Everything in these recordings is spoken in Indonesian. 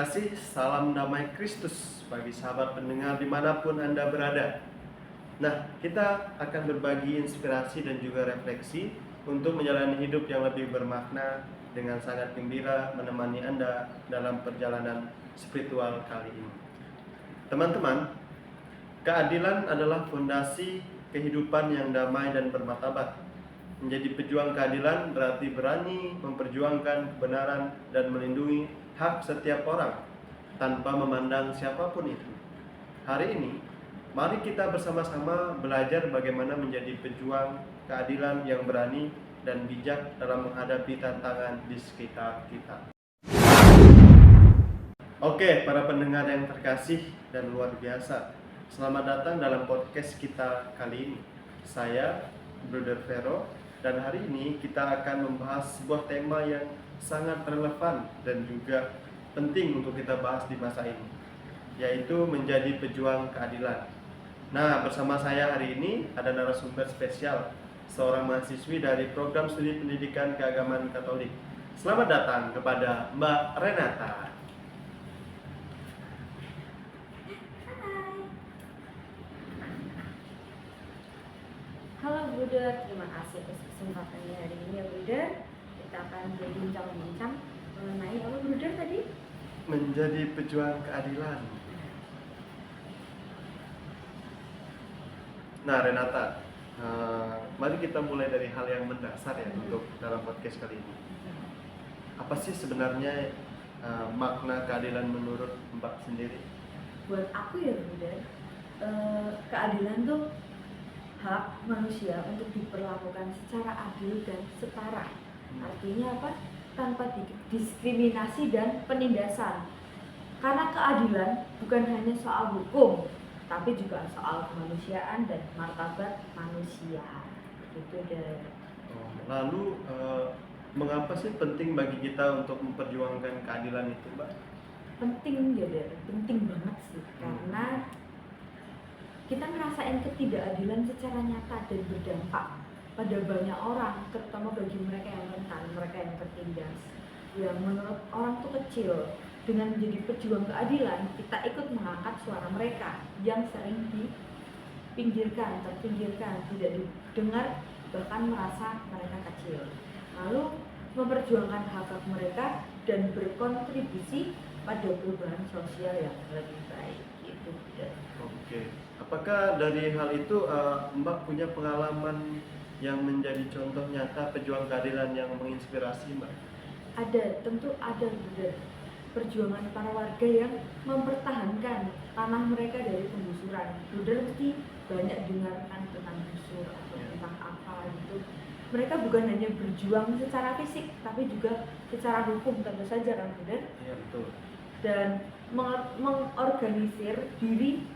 kasih, salam damai Kristus bagi sahabat pendengar dimanapun Anda berada. Nah, kita akan berbagi inspirasi dan juga refleksi untuk menjalani hidup yang lebih bermakna dengan sangat gembira menemani Anda dalam perjalanan spiritual kali ini. Teman-teman, keadilan adalah fondasi kehidupan yang damai dan bermartabat. Menjadi pejuang keadilan berarti berani memperjuangkan kebenaran dan melindungi hak setiap orang tanpa memandang siapapun itu. Hari ini, mari kita bersama-sama belajar bagaimana menjadi pejuang keadilan yang berani dan bijak dalam menghadapi tantangan di sekitar kita. Oke, para pendengar yang terkasih dan luar biasa, selamat datang dalam podcast kita kali ini. Saya, Brother Vero, dan hari ini kita akan membahas sebuah tema yang sangat relevan dan juga penting untuk kita bahas di masa ini, yaitu menjadi pejuang keadilan. Nah, bersama saya hari ini ada narasumber spesial, seorang mahasiswi dari program studi pendidikan keagamaan Katolik. Selamat datang kepada Mbak Renata. Halo Bruder, terima kasih atas kesempatannya hari ini ya Bruder. Kita akan berbincang-bincang mengenai apa Bruder tadi? Menjadi pejuang keadilan. Nah Renata, mari kita mulai dari hal yang mendasar ya untuk dalam podcast kali ini. Apa sih sebenarnya makna keadilan menurut Mbak sendiri? Buat aku ya Bruder, keadilan tuh hak manusia untuk diperlakukan secara adil dan setara. Artinya apa? Tanpa diskriminasi dan penindasan. Karena keadilan bukan hanya soal hukum, tapi juga soal kemanusiaan dan martabat manusia. Gitu deh. Lalu mengapa sih penting bagi kita untuk memperjuangkan keadilan itu, Mbak? Penting ya deh, penting banget sih. Karena kita ngerasain ketidakadilan secara nyata dan berdampak pada banyak orang, terutama bagi mereka yang rentan, mereka yang tertindas, yang menurut orang tuh kecil. Dengan menjadi pejuang keadilan, kita ikut mengangkat suara mereka yang sering dipinggirkan, terpinggirkan, tidak didengar, bahkan merasa mereka kecil. Lalu memperjuangkan hak-hak mereka dan berkontribusi pada perubahan sosial yang lebih baik. Gitu. Oke. Apakah dari hal itu Mbak punya pengalaman yang menjadi contoh nyata pejuang keadilan yang menginspirasi Mbak? Ada, tentu ada Bruder. Perjuangan para warga yang mempertahankan tanah mereka dari penggusuran. Bruder mesti banyak dengarkan tentang gusur atau tentang apa gitu. Mereka bukan hanya berjuang secara fisik, tapi juga secara hukum tentu saja kan Bruder? Iya betul. Dan mengorganisir diri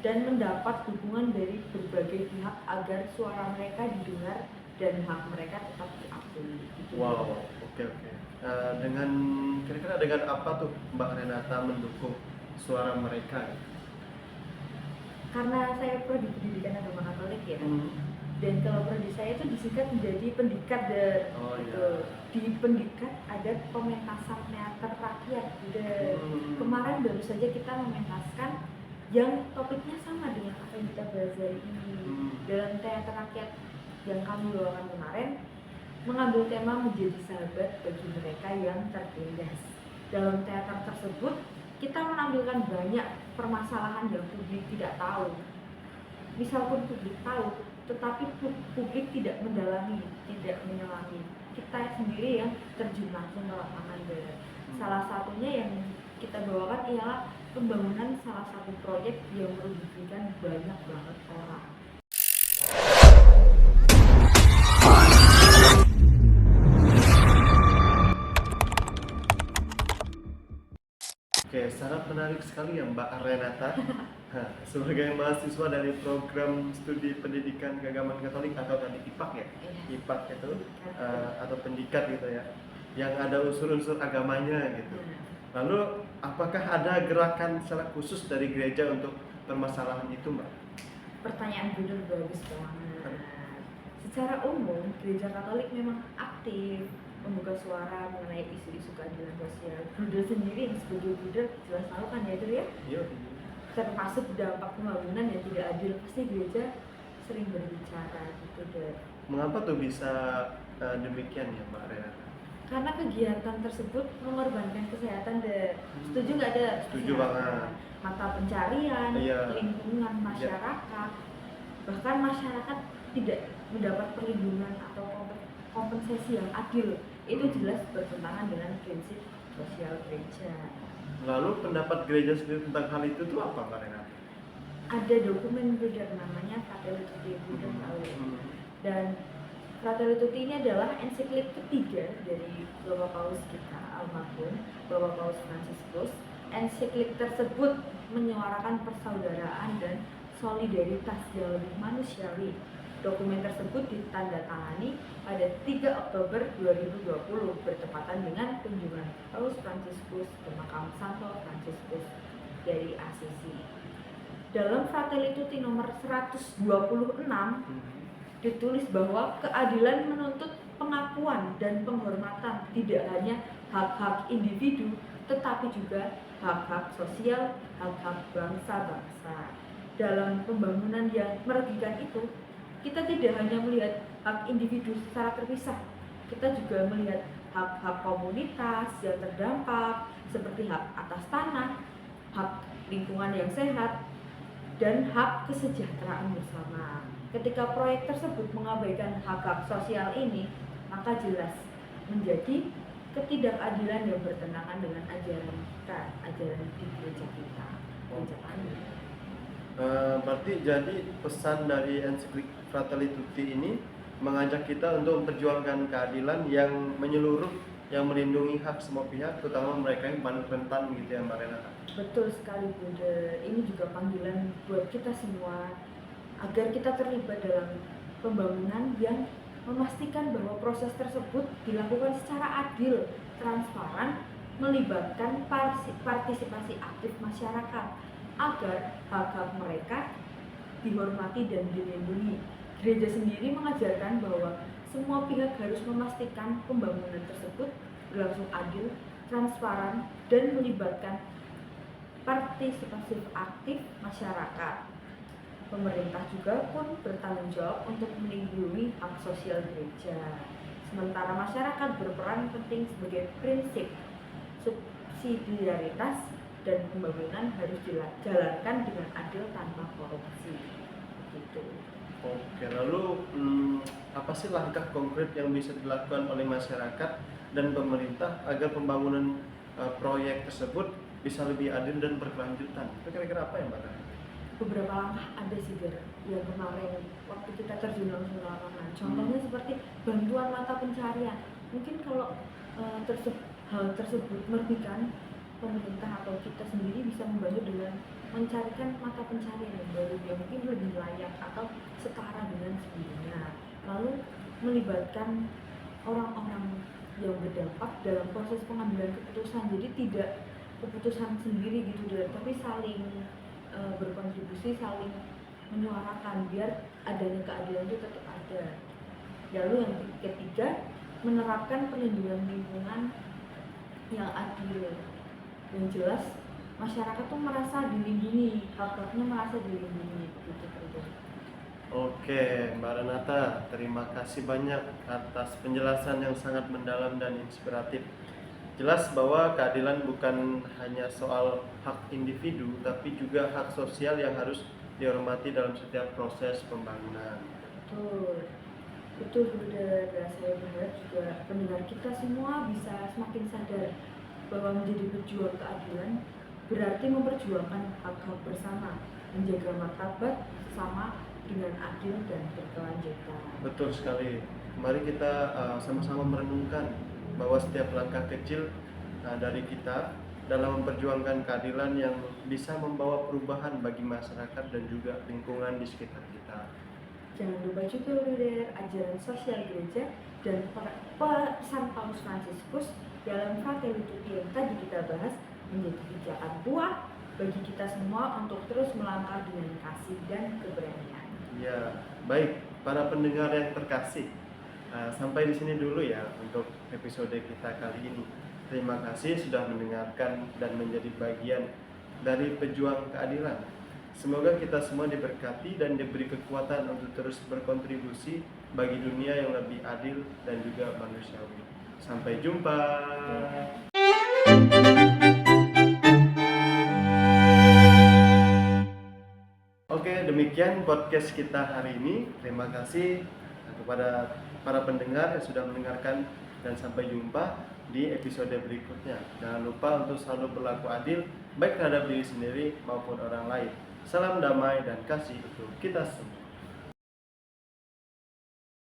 dan mendapat dukungan dari berbagai pihak agar suara mereka didengar dan hak mereka tetap diakui. Wow, oke. Dengan kira-kira dengan apa tuh Mbak Renata mendukung suara mereka? Karena saya prodi pendidikan agama Katolik ya, dan kalau prodi saya itu disingkat menjadi pendikat gitu. Di pendikat ada pementasan teater rakyat. Kemarin baru saja kita mementaskan yang topiknya sama dengan apa yang kita bahas hari ini. Dalam teater rakyat yang kami bawakan kemarin mengambil tema menjadi sahabat bagi mereka yang tertindas. Dalam teater tersebut kita menampilkan banyak permasalahan yang publik tidak tahu. Misal pun publik tahu, tetapi publik tidak mendalami, tidak menyelami. Kita sendiri yang terjun langsung ke lapangan. Salah satunya yang kita bawakan ialah pembangunan salah satu proyek yang merugikan banyak banget orang. Oke, sangat menarik sekali ya Mbak Renata. Sebagai mahasiswa dari program studi pendidikan keagamaan Katolik atau tadi IPAK ya, IPAK itu atau pendikat gitu ya, yang ada unsur-unsur agamanya gitu. Lalu apakah ada gerakan secara khusus dari gereja untuk permasalahan itu, Mbak? Pertanyaan Bruder bagus banget. Secara umum gereja Katolik memang aktif membuka suara mengenai isu-isu keadilan sosial. Bruder sendiri sebagai bruder jelas tahu kan ya itu ya, Iya. termasuk dampak pembangunan yang tidak adil, pasti gereja sering berbicara gitu deh. Mengapa tuh bisa demikian ya Mbak Renata? Karena kegiatan tersebut mengorbankan kesehatan deh. Setuju nggak ada? Setuju banget. Mata pencarian, Iya. lingkungan masyarakat, bahkan masyarakat tidak mendapat perlindungan atau kompensasi yang adil. Itu jelas bertentangan dengan prinsip sosial gereja. Lalu pendapat gereja sendiri tentang hal itu tuh apa Mbak Renata? Ada dokumen bruder namanya Fratelli Tutti Bruder tahu. Dan Fratelli Tutti ini adalah ensiklik ketiga dari Bapak Paus kita almarhum Bapak Paus Fransiskus. Ensiklik tersebut menyuarakan persaudaraan dan solidaritas yang lebih manusiawi. Dokumen tersebut ditandatangani pada 3 Oktober 2020 bertepatan dengan kunjungan Paus Fransiskus ke makam Santo Fransiskus dari Assisi. Dalam Fratelli Tutti nomor 126 ditulis bahwa keadilan menuntut pengakuan dan penghormatan tidak hanya hak-hak individu tetapi juga hak-hak sosial, hak-hak bangsa-bangsa. Dalam pembangunan yang merugikan itu, kita tidak hanya melihat hak individu secara terpisah, kita juga melihat hak-hak komunitas yang terdampak seperti hak atas tanah, hak lingkungan yang sehat, dan hak kesejahteraan bersama. Ketika proyek tersebut mengabaikan hak-hak sosial ini, maka jelas menjadi ketidakadilan yang bertentangan dengan ajaran kita, ajaran di gereja kita, gereja kami. Berarti jadi pesan dari ensiklik Fratelli Tutti ini mengajak kita untuk memperjuangkan keadilan yang menyeluruh, yang melindungi hak semua pihak, terutama mereka yang paling rentan gitu ya Mbak Renata. Betul sekali Bunda, ini juga panggilan buat kita semua agar kita terlibat dalam pembangunan yang memastikan bahwa proses tersebut dilakukan secara adil, transparan, melibatkan partisipasi aktif masyarakat agar hak-hak mereka dihormati dan dilindungi. Gereja sendiri mengajarkan bahwa semua pihak harus memastikan pembangunan tersebut berlangsung adil, transparan, dan melibatkan partisipasi aktif masyarakat. Pemerintah juga pun bertanggung jawab untuk melindungi hak sosial gereja. Sementara masyarakat berperan penting sebagai prinsip subsidiaritas dan pembangunan harus dijalankan dengan adil tanpa korupsi. Gitu. Oke, lalu apa sih langkah konkret yang bisa dilakukan oleh masyarakat dan pemerintah agar pembangunan proyek tersebut bisa lebih adil dan berkelanjutan? Itu kira-kira apa ya Mbak? Beberapa langkah ada sih Ger, yang kemarin waktu kita terjun langsung ke lapangan. Contohnya seperti bantuan mata pencarian. Mungkin kalau hal tersebut merugikan pemerintah atau kita sendiri bisa membantu dengan mencarikan mata pencarian yang baru yang mungkin lebih layak atau setara dengan sebelumnya. Lalu melibatkan orang-orang yang berdampak dalam proses pengambilan keputusan. Jadi tidak keputusan sendiri gitu, tapi saling berkontribusi, saling menyuarakan biar adanya keadilan itu tetap ada. Lalu yang ketiga, menerapkan perlindungan lingkungan yang adil. Yang jelas masyarakat tuh merasa dilindungi, hak-haknya merasa dilindungi gitu. Oke, Mbak Renata, terima kasih banyak atas penjelasan yang sangat mendalam dan inspiratif. Jelas bahwa keadilan bukan hanya soal hak individu, tapi juga hak sosial yang harus dihormati dalam setiap proses pembangunan. Betul Bunda. Saya berharap juga pendengar kita semua bisa semakin sadar bahwa menjadi pejuang keadilan berarti memperjuangkan hak-hak bersama, menjaga martabat sesama dengan adil dan berkelanjutan. Betul sekali. Mari kita sama-sama merenungkan bahwa setiap langkah kecil dari kita dalam memperjuangkan keadilan yang bisa membawa perubahan bagi masyarakat dan juga lingkungan di sekitar kita. Jangan lupa juga Bunda, ajaran sosial gereja dan pesan Paus Fransiskus dalam Fratelli Tutti yang tadi kita bahas menjadi pijakan kuat bagi kita semua untuk terus melangkah dengan kasih dan keberanian. Ya, baik para pendengar yang terkasih. Sampai di sini dulu ya untuk episode kita kali ini. Terima kasih sudah mendengarkan dan menjadi bagian dari pejuang keadilan. Semoga kita semua diberkati dan diberi kekuatan untuk terus berkontribusi bagi dunia yang lebih adil dan juga manusiawi. Sampai jumpa. Oke, demikian podcast kita hari ini. Terima kasih kepada para pendengar yang sudah mendengarkan, dan sampai jumpa di episode berikutnya. Jangan lupa untuk selalu berlaku adil baik terhadap diri sendiri maupun orang lain. Salam damai dan kasih untuk kita semua.